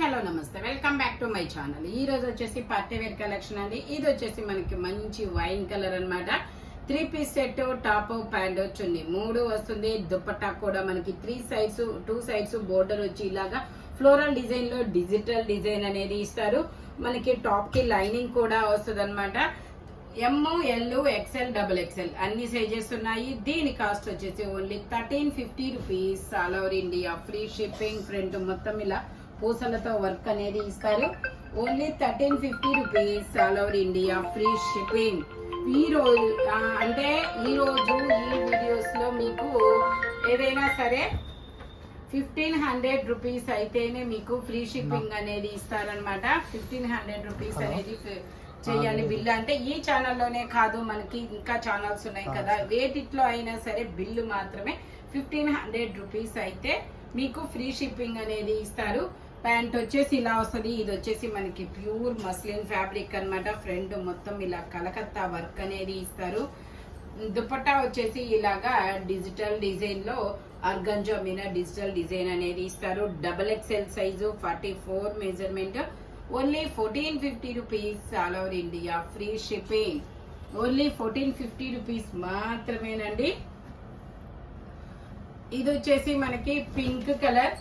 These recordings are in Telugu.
హలో నమస్తే, welcome back to my channel. ఈ రోజు వచ్చేసి పార్టీ వేర్ కలెక్షన్ అండి. ఇది వచ్చేసి మనకి మంచి వైన్ కలర్ అన్నమాట. 3 piece set, top pant chunni 3 వస్తుంది. దుపట్టా కూడా మనకి 2 సైడ్స్ బోర్డర్ వచ్చి ఇలాగా ఫ్లోరల్ డిజైన్ లో డిజిటల్ డిజైన్ అనేది ఇస్తారు. మనకి టాప్ కి లైనింగ్ కూడా వస్తుంది అనమాట. ఎమ్, ఎల్, ఎక్స్ఎల్, XXL అన్ని సైజెస్ ఉన్నాయి. దీని కాస్ట్ వచ్చేసి only 1350 rupees. All over India free shipping. Front మొత్తం ఇలా పూసలతో వర్క్ అనేది ఇస్తారు. Only 1350 rupees. All over India free shipping. ఈ రోజు ఈ వీడియోస్ లో మీకు ఏదైనా సరే 1500 రూపీస్ అయితేనే మీకు ఫ్రీ షిప్పింగ్ అనేది ఇస్తారనమాట. 1500 రూపీస్ అనేది చెయ్యాలి బిల్లు. అంటే ఈ ఛానల్లోనే కాదు, మనకి ఇంకా ఛానల్స్ ఉన్నాయి కదా, వేటిట్లో అయినా సరే బిల్లు మాత్రమే 1500 రూపీస్ అయితే మీకు ఫ్రీ షిప్పింగ్ అనేది ఇస్తారు. ప్యాంట్ వచ్చేసి ఇలా వస్తుంది. ఇది వచ్చేసి మనకి ప్యూర్ మస్లిన్ ఫ్యాబ్రిక్ అన్నమాట. ఫ్రంట్ మొత్తం ఇలా కలకత్తా వర్క్ అనేది ఇస్తారు. దుపట్టా వచ్చేసి ఇలాగా డిజిటల్ డిజైన్ లో ఆర్గంజా మీద డిజిటల్ డిజైన్ అనేది ఇస్తారు. XXL size, 44 measurement. Only 1450 rupees. All over India free shipping. Only 1450 rupees మాత్రమేనండి. ఇది వచ్చేసి మనకి పింక్ కలర్,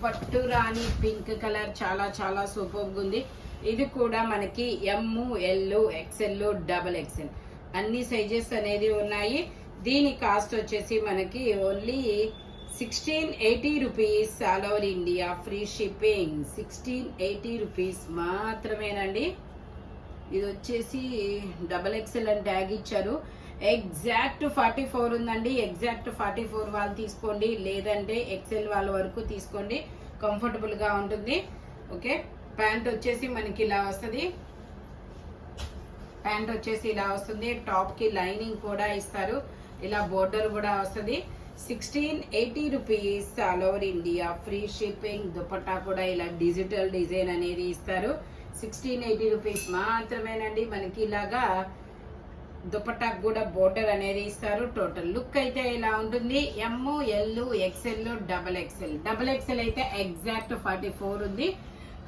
పట్టు రాణి పింక్ కలర్, చాలా చాలా సూపర్ గా ఉంది. ఇది కూడా మనకి ఎమ్, ఎల్, XL, XXL అన్ని సైజెస్ అనేది ఉన్నాయి. దీని కాస్ట్ వచ్చేసి మనకి only 1680 rupees. All over India free shipping. 1680 rupees మాత్రమేనండి. ఇది వచ్చేసి XXL అని ట్యాగ్ ఇచ్చారు. ఎగ్జాక్ట్ 44 ఉందండి. ఎగ్జాక్ట్ 44 వాళ్ళు తీసుకోండి, లేదంటే XL వాళ్ళ వరకు తీసుకోండి, కంఫర్టబుల్ గా ఉంటుంది. ఓకే, ప్యాంట్ వచ్చేసి మనకి ఇలా వస్తుంది. టాప్ కి లైనింగ్ కూడా ఇస్తారు. ఇలా బోర్డర్ కూడా వస్తుంది. 1680 rupees. All over India free shipping. Dupatta కూడా ఇలా డిజిటల్ డిజైన్ అనేది ఇస్తారు. 1680 రూపీస్ మాత్రమేనండి. మనకి ఇలాగా దుపట్టా కూడా బోర్డర్ అనేది ఇస్తారు. టోటల్ లుక్ అయితే ఇలా ఉంటుంది. ఎమ్, ఎల్, XL, XXL అయితే ఎగ్జాక్ట్ 44 ఉంది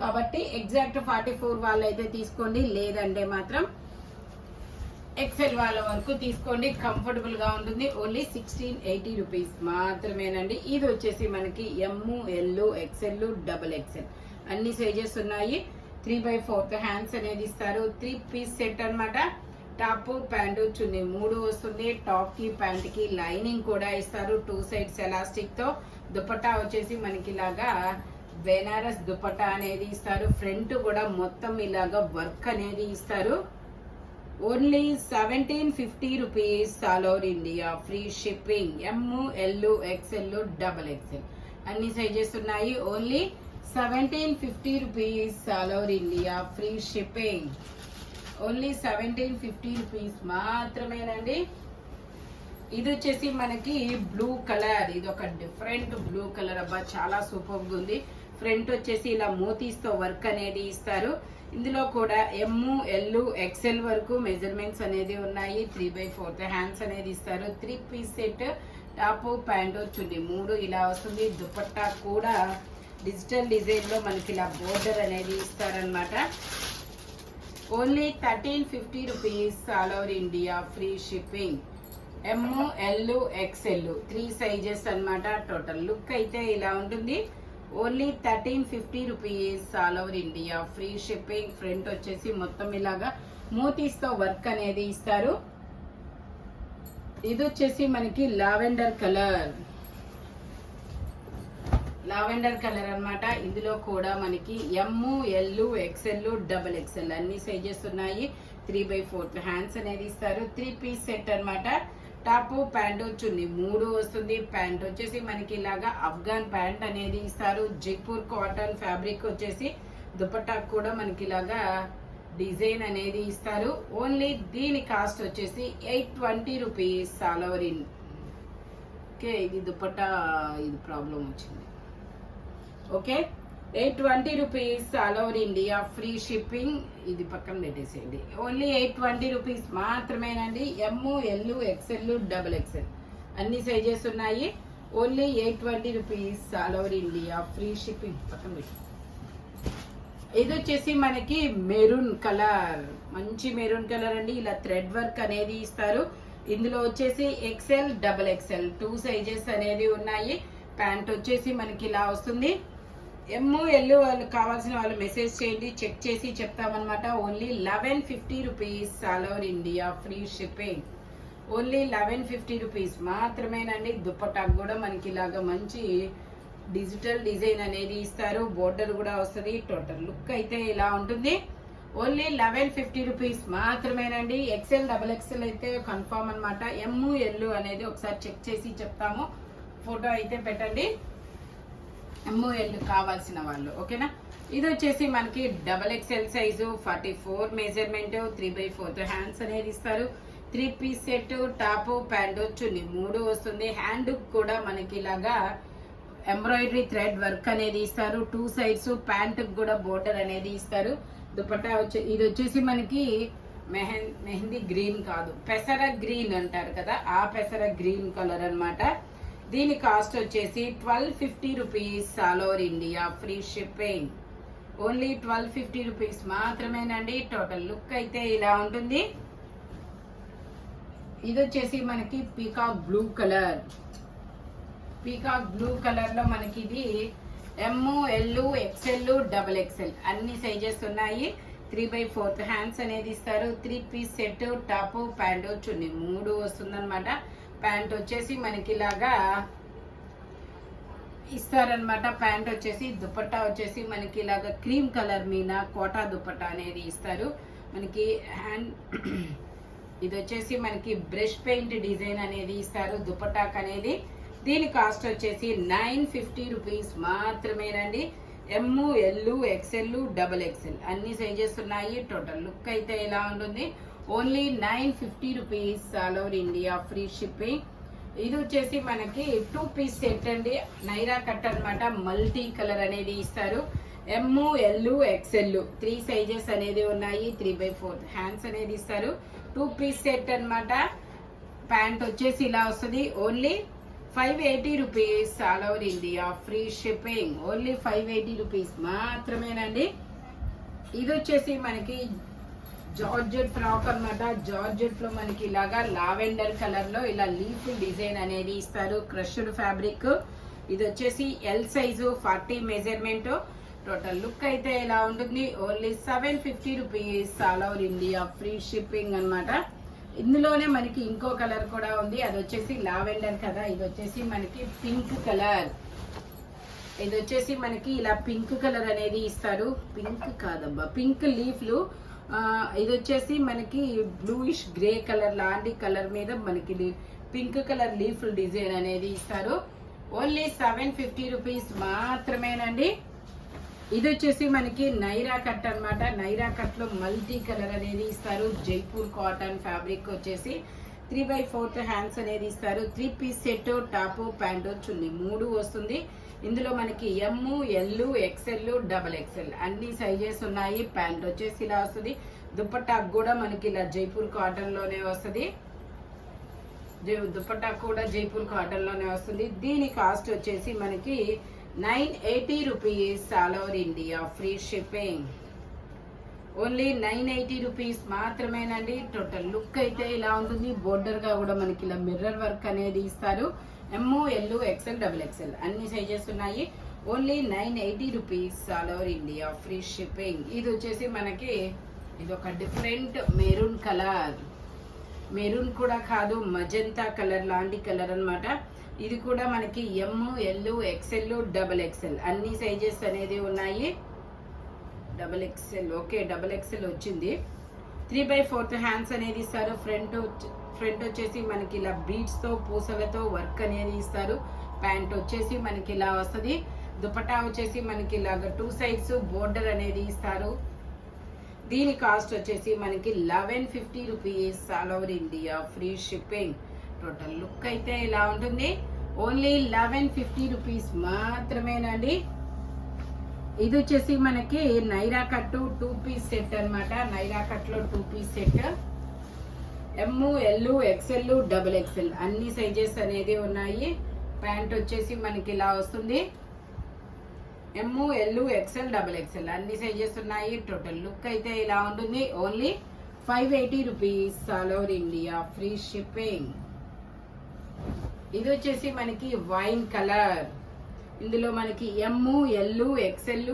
కాబట్టి ఎగ్జాక్ట్ 44 వాళ్ళు అయితే తీసుకోండి, లేదంటే మాత్రం XL వాళ్ళ వరకు తీసుకోండి, కంఫర్టబుల్ గా ఉంటుంది. ఓన్లీ 1680 రూపీస్ మాత్రమేనండి. ఇది వచ్చేసి మనకి ఎమ్, ఎల్, XL, XXL అన్ని సైజెస్ ఉన్నాయి. 3/4 హ్యాండ్స్ అనేది ఇస్తారు. 3 పీస్ సెట్ అన్నమాట. టాప్, ప్యాంటు, చున్నీ 3 వస్తుంది. టాప్ కి ప్యాంట్ కి లైనింగ్ కూడా ఇస్తారు. 2 సైడ్స్ ఎలాస్టిక్ తో. దుపట్టా వచ్చేసి మనకి ఇలాగా బెనారస్ దుపట్టా అనేది ఇస్తారు. ఫ్రంట్ కూడా మొత్తం ఇలాగా వర్క్ అనేది ఇస్తారు. Only 1750 rupees. All over India free shipping. M, L, XL, XXL అన్ని సైజెస్ ఉన్నాయి. Only 1750 rupees. All over India free shipping. Only 1750 rupees మాత్రమేనండి. ఇది వచ్చేసి మనకి బ్లూ కలర్. ఇది ఒక డిఫరెంట్ బ్లూ కలర్. అబ్బా చాలా సూపర్ గా ఉంది. ఫ్రంట్ వచ్చేసి ఇలా మోతీస్ తో వర్క్ అనేది ఇస్తారు. ఇందులో కూడా ఎమ్, ఎల్, XL వరకు మెజర్మెంట్స్ అనేది ఉన్నాయి. 3/4 హ్యాండ్స్ అనేది ఇస్తారు. 3 piece set. Top, pant, chunni 3 ఇలా వస్తుంది. దుపట్టా కూడా డిజిటల్ డిజైన్ లో మనకి ఇలా బోర్డర్ అనేది ఇస్తారనమాట. Only 1350 rupees. All over India free shipping. M, L, XL 3 sizes అన్నమాట. టోటల్ లుక్ అయితే ఇలా ఉంటుంది. Only 1350 rupees. All over India free shipping. Front వచ్చేసి మొత్తం ఇలాగా మోతీస్ తో వర్క్ అనేది ఇస్తారు. ఇది వచ్చేసి మనకి లావెండర్ కలర్ అన్నమాట. ఇందులో కూడా మనకి ఎమ్, ఎల్, XL, XXL అన్ని సైజెస్ ఉన్నాయి. 3/4 హ్యాండ్స్ అనేది ఇస్తారు. 3 పీస్ సెట్ అన్నమాట. టాప్, ప్యాంటు, చున్నీ 3 వస్తుంది. ప్యాంట్ వచ్చేసి మనకి ఇలాగా అఫ్ఘాన్ ప్యాంట్ అనేది ఇస్తారు. జైపూర్ కాటన్ ఫ్యాబ్రిక్ వచ్చేసి దుపట్టా కూడా మనకి ఇలాగా డిజైన్ అనేది ఇస్తారు. ఓన్లీ దీని కాస్ట్ వచ్చేసి 820 rupees. All over in. Okay, ఇది దుపట్టా, ఇది ప్రాబ్లం వచ్చింది. Okay, 820 rupees. All over India free shipping. ఇది పక్కన పెట్టేసేయండి. ఓన్లీ 820 రూపీస్ మాత్రమేనండి. ఎమ్, ఎల్, XL, XXL అన్ని సైజెస్ ఉన్నాయి. Only 820 rupees. All over India free shipping. పక్కన పెట్టి ఇది వచ్చేసి మనకి మెరూన్ కలర్, మంచి మెరూన్ కలర్ అండి. ఇలా థ్రెడ్ వర్క్ అనేది ఇస్తారు. ఇందులో వచ్చేసి ఎక్సెల్, డబుల్ ఎక్సెల్ 2 సైజెస్ అనేది ఉన్నాయి. ప్యాంట్ వచ్చేసి మనకి ఇలా వస్తుంది. ఎల్ వాళ్ళు కావాల్సిన వాళ్ళు మెసేజ్ చేయండి, చెక్ చేసి చెప్తామన్నమాట. Only 1150 rupees, all over India free shipping. Only 1150 rupees మాత్రమేనండి. దుప్పటాకు కూడా మనకి ఇలాగా మంచి డిజిటల్ డిజైన్ అనేది ఇస్తారు. బోర్డర్ కూడా వస్తుంది. టోటల్ లుక్ అయితే ఇలా ఉంటుంది. ఓన్లీ 1150 రూపీస్ మాత్రమేనండి. ఎక్సెల్, డబుల్ ఎక్సెల్ అయితే కన్ఫామ్ అనమాట. ఎల్ అనేది ఒకసారి చెక్ చేసి చెప్తాము. ఫోటో అయితే పెట్టండి ఎల్ కావాల్సిన వాళ్ళు, ఓకేనా. ఇది వచ్చేసి మనకి double XL size, 44 measurement, 3/4 hands అనేది ఇస్తారు. 3 piece set, top, pant, chunni 3 వస్తుంది. హ్యాండ్ కూడా మనకి ఇలాగా ఎంబ్రాయిడరీ థ్రెడ్ వర్క్ అనేది ఇస్తారు. 2 సైడ్స్. ప్యాంట్ కూడా బోర్డర్ అనేది ఇస్తారు. దుపట్టా ఇది వచ్చేసి మనకి మెహందీ గ్రీన్ కాదు, పెసర గ్రీన్ అంటారు కదా, ఆ పెసర గ్రీన్ కలర్ అన్నమాట. దీని కాస్ట్ వచ్చేసి 1250 rupees, all over India free shipping. Only 1250 rupees మాత్రమేనండి. టోటల్ లుక్ అయితే ఇలా ఉంటుంది. ఇది వచ్చేసి మనకి peacock blue colour. Peacock blue colour లో మనకి ఇది ఎల్, ఎక్సెల్, డబుల్ ఎక్సెల్ అన్ని సైజెస్ ఉన్నాయి. 3/4 హ్యాండ్స్ అనేది ఇస్తారు. 3 piece set, top, pant, chunni 3 వస్తుందన్నమాట. ప్యాంట్ వచ్చేసి మనకి ఇలాగా ఇస్తారనమాట. ప్యాంట్ వచ్చేసి దుపట్టా వచ్చేసి మనకి ఇలాగా క్రీమ్ కలర్ మీద కోటా దుపట్టా అనేది ఇస్తారు. మనకి హ్యాండ్ ఇది వచ్చేసి మనకి బ్రష్ పెయింట్ డిజైన్ అనేది ఇస్తారు దుపట్టాక్ అనేది. దీని కాస్ట్ వచ్చేసి 950 రూపీస్ మాత్రమేనండి. ఎల్, ఎక్సెల్, డబుల్ ఎక్సెల్ అన్ని సైజెస్ ఉన్నాయి. టోటల్ లుక్ అయితే ఇలా ఉంటుంది. Only 950 rupees, all over India free shipping. ఇది వచ్చేసి మనకి 2 పీస్ సెట్ అండి. నైరా కట్ అనమాట. మల్టీ కలర్ అనేది ఇస్తారు. ఎల్, ఎక్సెల్ 3 సైజెస్ అనేది ఉన్నాయి. 3/4 హ్యాండ్స్ అనేది ఇస్తారు. 2 పీస్ సెట్ అనమాట. ప్యాంట్ వచ్చేసి ఇలా వస్తుంది. Only 580 rupees, all over India free shipping. Only 580 rupees మాత్రమేనండి. ఇది వచ్చేసి మనకి జార్జెట్ ఫ్రాక్ అనమాట. జార్జెట్ లో మనకి ఇలాగా లావెండర్ కలర్ లో ఇలా లీఫ్ డిజైన్ అనేది ఇస్తారు. Crushed fabric. ఇది వచ్చేసి L size, 40 measurement. Total look అయితే ఇలా ఉంటుంది. Only 750 rupees, all over India free shipping అనమాట. ఇందులోనే మనకి ఇంకో కలర్ కూడా ఉంది. అది వచ్చేసి లావెండర్ కదా. ఇది వచ్చేసి మనకి పింక్ కలర్. ఇది వచ్చేసి మనకి ఇలా పింక్ కలర్ అనేది ఇస్తారు. పింక్ కాదబ్బా, పింక్ లీఫ్లు. ఇది వచ్చేసి మనకి బ్లూయిష్ గ్రే కలర్ లాంటి కలర్ మీద మనకి పింక్ కలర్ లీఫ్ డిజైన్ అనేది ఇస్తారు. ఓన్లీ 750 రూపీస్ మాత్రమేనండి. ఇది వచ్చేసి మనకి నైరా కట్ అనమాట. నైరా కట్ లో మల్టీ కలర్ అనేది ఇస్తారు. జైపూర్ కాటన్ ఫ్యాబ్రిక్ వచ్చేసి 3/4 హ్యాండ్స్ అనేది ఇస్తారు. 3 piece set, top, pant, chunni 3 వస్తుంది. ఇందులో మనకి ఎల్, ఎక్సెల్, డబుల్ ఎక్సెల్ అన్ని సైజెస్ ఉన్నాయి. ప్యాంట్ వచ్చేసి ఇలా వస్తుంది. దుపట్టా కూడా మనకి ఇలా జైపూర్ కాటన్ లోనే వస్తుంది. దుపట్టా కూడా జైపూర్ కాటన్ లోనే వస్తుంది. దీని కాస్ట్ వచ్చేసి మనకి 980 rupees, all over India free shipping. Only 980 rupees మాత్రమేనండి. టోటల్ లుక్ అయితే ఇలా ఉంటుంది. బోర్డర్ గా కూడా మనకి ఇలా మిర్రర్ వర్క్ అనేది ఇస్తారు. ఎల్, ఎక్సెల్, డబుల్ ఎక్సెల్ అన్ని సైజెస్ ఉన్నాయి. Only 980 rupees, all over India free shipping. ఇది వచ్చేసి మనకి ఇది ఒక డిఫరెంట్ మెరూన్ కలర్. మెరూన్ కూడా కాదు, మజంతా కలర్ లాంటి కలర్ అన్నమాట. ఇది కూడా మనకి ఎల్, ఎక్సెల్, డబుల్ ఎక్సెల్ అన్ని సైజెస్ అనేది ఉన్నాయి. Double XL, okay double XL వచ్చింది. 3/4 హ్యాండ్స్ అనేది ఇస్తారు. ఫ్రంట్ వచ్చేసి మనకి ఇలా బీడ్స్ తో పూసలతో వర్క్ అనేది ఇస్తారు. ప్యాంట్ వచ్చేసి మనకి ఇలా వస్తుంది. దుపట్టా వచ్చేసి మనకి ఇలాగా 2 సైడ్స్ బోర్డర్ అనేది ఇస్తారు. దీని కాస్ట్ వచ్చేసి మనకి 1150 rupees, all over India free shipping. Total look అయితే ఇలా ఉంటుంది. ఓన్లీ 1150 రూపీస్ మాత్రమేనండి. ఇది వచ్చేసి మనకి నైరా కట్ 2 పీస్ సెట్ అనమాట. నైరా కట్ లో 2 piece set. L, XL, double XL అన్ని సైజెస్ అనేది ఉన్నాయి. ప్యాంట్ వచ్చేసి మనకి ఇలా వస్తుంది. M, L, XL, double XL అన్ని సైజెస్ ఉన్నాయి. టోటల్ లుక్ అయితే ఇలా ఉంటుంది. Only 580 rupees all over India, free shipping. ఇది వచ్చేసి మనకి వైన్ కలర్. ఇందులో మనకి M, L, XL,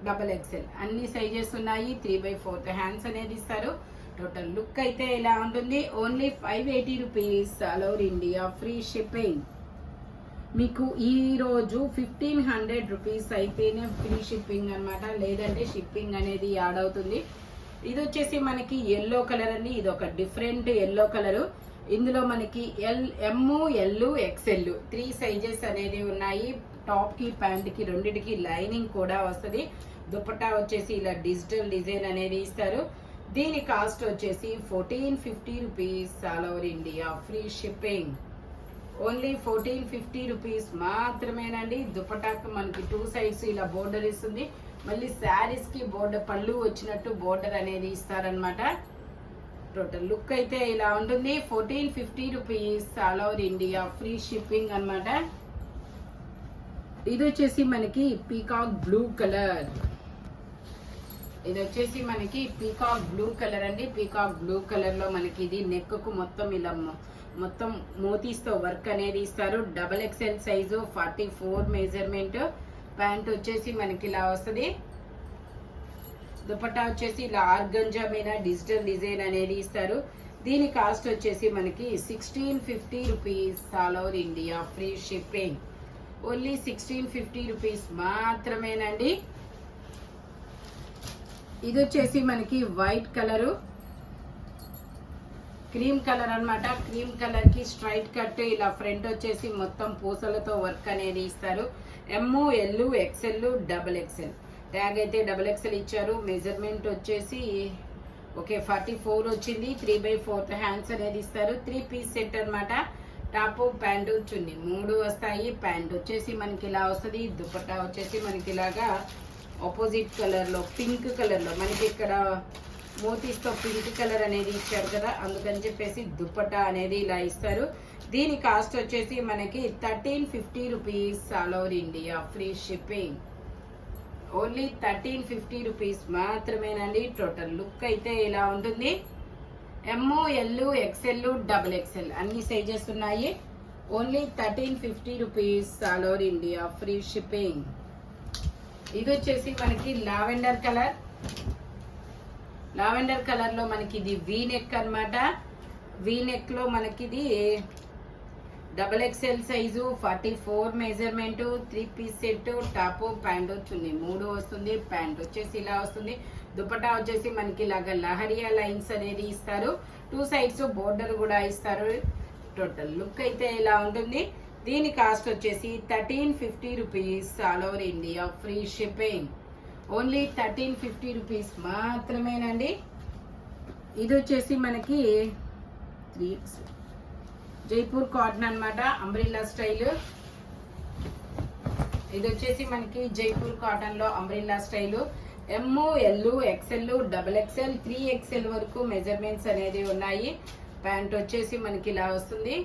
double XL అన్ని సైజెస్ ఉన్నాయి. 3/4 హ్యాండ్స్ అనేది ఇస్తారు. టోటల్ లుక్ అయితే ఇలా ఉంటుంది. Only 580 rupees all over India, free shipping. మీకు ఈ రోజు 1500 రూపీస్ అయితేనే ఫ్రీ షిప్పింగ్ అన్నమాట, లేదంటే షిప్పింగ్ అనేది యాడ్ అవుతుంది. ఇది వచ్చేసి మనకి ఎల్లో కలర్ అండి. ఇది ఒక డిఫరెంట్ ఎల్లో కలరు. ఇందులో మనకి ఎమ్, ఎల్, ఎక్స్ఎల్ 3 సైజెస్ అనేది ఉన్నాయి. టాప్ కి ప్యాంట్ కి రెండిటికి లైనింగ్ కూడా వస్తుంది. దుపట్టా వచ్చేసి ఇలా డిజిటల్ డిజైన్ అనేది ఇస్తారు. దీని కాస్ట్ వచ్చేసి 1450 rupees all over India, free shipping. Only 1450 rupees మాత్రమేనండి. దుపట్టాకు మనకి 2 సైడ్స్ ఇలా బోర్డర్ ఇస్తుంది. మళ్ళీ శారీస్ కి బోర్డర్ పళ్ళు వచ్చినట్టు బోర్డర్ అనేది ఇస్తారనమాట. టోటల్ లుక్ అయితే ఇలా ఉంటుంది. 1450 rupees all over India, free shipping అన్నమాట. ఇది వచ్చేసి మనకి పీకాక్ బ్లూ కలర్. ఇది వచ్చేసి మనకి పీకాక్ బ్లూ కలర్ అండి. పీకాక్ బ్లూ కలర్ లో మనకి ఇది నెక్ కు మొత్తం ఇలా మొత్తం మోతీస్తో వర్క్ అనేది ఇస్తారు. Double XL size, 44 measurement. Pant వచ్చేసి మనకి ఇలా వస్తుంది. దుపట్టా వచ్చేసి ఇలా ఆర్గంజా మీద డిజిటల్ డిజైన్ అనేది ఇస్తారు. దీని కాస్ట్ వచ్చేసి మనకి 1650 rupees all over India, free shipping. Only 1650 rupees మాత్రమేనండి. ఇది వచ్చేసి మనకి వైట్ కలరు, క్రీమ్ కలర్ అన్నమాట. క్రీమ్ కలర్ కి స్ట్రైట్ కట్ ఇలా ఫ్రంట్ వచ్చేసి మొత్తం పూసలతో వర్క్ అనేది ఇస్తారు. M, L, XL, double XL. Tag అయితే డబల్ ఎక్స్ఎల్ ఇచ్చారు. మెజర్మెంట్ వచ్చేసి ఓకే 44 వచ్చింది. 3/4 హ్యాండ్స్ అనేది ఇస్తారు. 3 పీస్ సెట్ అన్నమాట. టాప్, ప్యాంటు, చున్నీ 3 వస్తాయి. ప్యాంట్ వచ్చేసి మనకి ఇలా వస్తుంది. దుపట్టా వచ్చేసి మనకి ఇలాగా ఆపోజిట్ కలర్ లో, పింక్ కలర్ లో మనకి ఇక్కడ మోతీస్తో పింక్ కలర్ అనేది ఇచ్చారు కదా, అందుకని చెప్పేసి దుపట్టా అనేది ఇలా ఇస్తారు. దీని కాస్ట్ వచ్చేసి మనకి 1350 rupees all over India, free shipping. Only 1350 rupees మాత్రమేనండి. టోటల్ లుక్ అయితే ఇలా ఉంటుంది. M, L, XL, double XL అన్ని సైజెస్ ఉన్నాయి. Only 1350 rupees all over India, free shipping. ఇది వచ్చేసి మనకి లావెండర్ కలర్. లావెండర్ కలర్ లో మనకి ఇది వీ నెక్ అనమాట. వీ నెక్ లో మనకి ఇది double XL size, 44 measurement, 3 piece set. Top, pant, chunni 3 వస్తుంది. ప్యాంట్ వచ్చేసి ఇలా వస్తుంది. దుపట్టా వచ్చేసి మనకి ఇలాగా లహరియా లైన్స్ అనేది ఇస్తారు. 2 సైడ్స్ బోర్డర్ కూడా ఇస్తారు. టోటల్ లుక్ అయితే ఇలా ఉంటుంది. దీని కాస్ట్ వచ్చేసి 1350 rupees all over India, free shipping. Only 1350 rupees మాత్రమేనండి. ఇది వచ్చేసి మనకి జైపూర్ కాటన్ అన్నమాట, అంబ్రిల్లా స్టైల్. ఇది వచ్చేసి మనకి జైపూర్ కాటన్ లో umbrella style. M, L, XL, double XL, 3XL వరకు మెజర్మెంట్స్ అనేది ఉన్నాయి. ప్యాంట్ వచ్చేసి మనకి ఇలా వస్తుంది.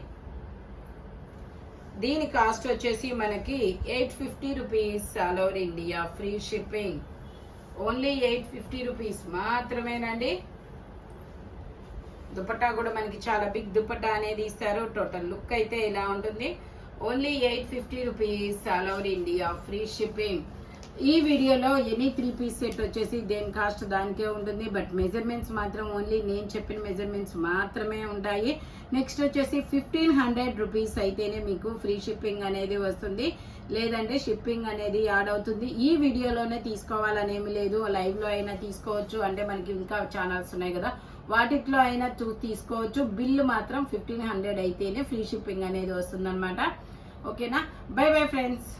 దీని కాస్ట్ వచ్చేసి మనకి 850 rupees all over India, free shipping. Only 850 rupees మాత్రమేనండి. దుపట్టా కూడా మనకి చాలా బిగ్ దుపట్టా అనేది ఇస్తారు. టోటల్ లుక్ అయితే ఇలా ఉంటుంది. Only 850 rupees all over India, free shipping. ఈ వీడియోలో ఎనీ 3 పీస్ సెట్ వచ్చేసి దేని కాస్ట్ దానికే ఉంటుంది. బట్ మెజర్మెంట్స్ మాత్రం ఓన్లీ నేను చెప్పిన మెజర్మెంట్స్ మాత్రమే ఉంటాయి. నెక్స్ట్ వచ్చేసి 1500 రూపీస్ అయితేనే మీకు ఫ్రీ షిప్పింగ్ అనేది వస్తుంది, లేదంటే షిప్పింగ్ అనేది యాడ్ అవుతుంది. ఈ వీడియోలోనే తీసుకోవాలనేమి లేదు, లైవ్ లో అయినా తీసుకోవచ్చు. అంటే మనకి ఇంకా ఛానల్స్ ఉన్నాయి కదా, వాటిలో అయినా తీసుకోవచ్చు. బిల్లు మాత్రం 1500 అయితేనే ఫ్రీ షిప్పింగ్ అనేది వస్తుంది అనమాట. ఓకేనా? By bye friends.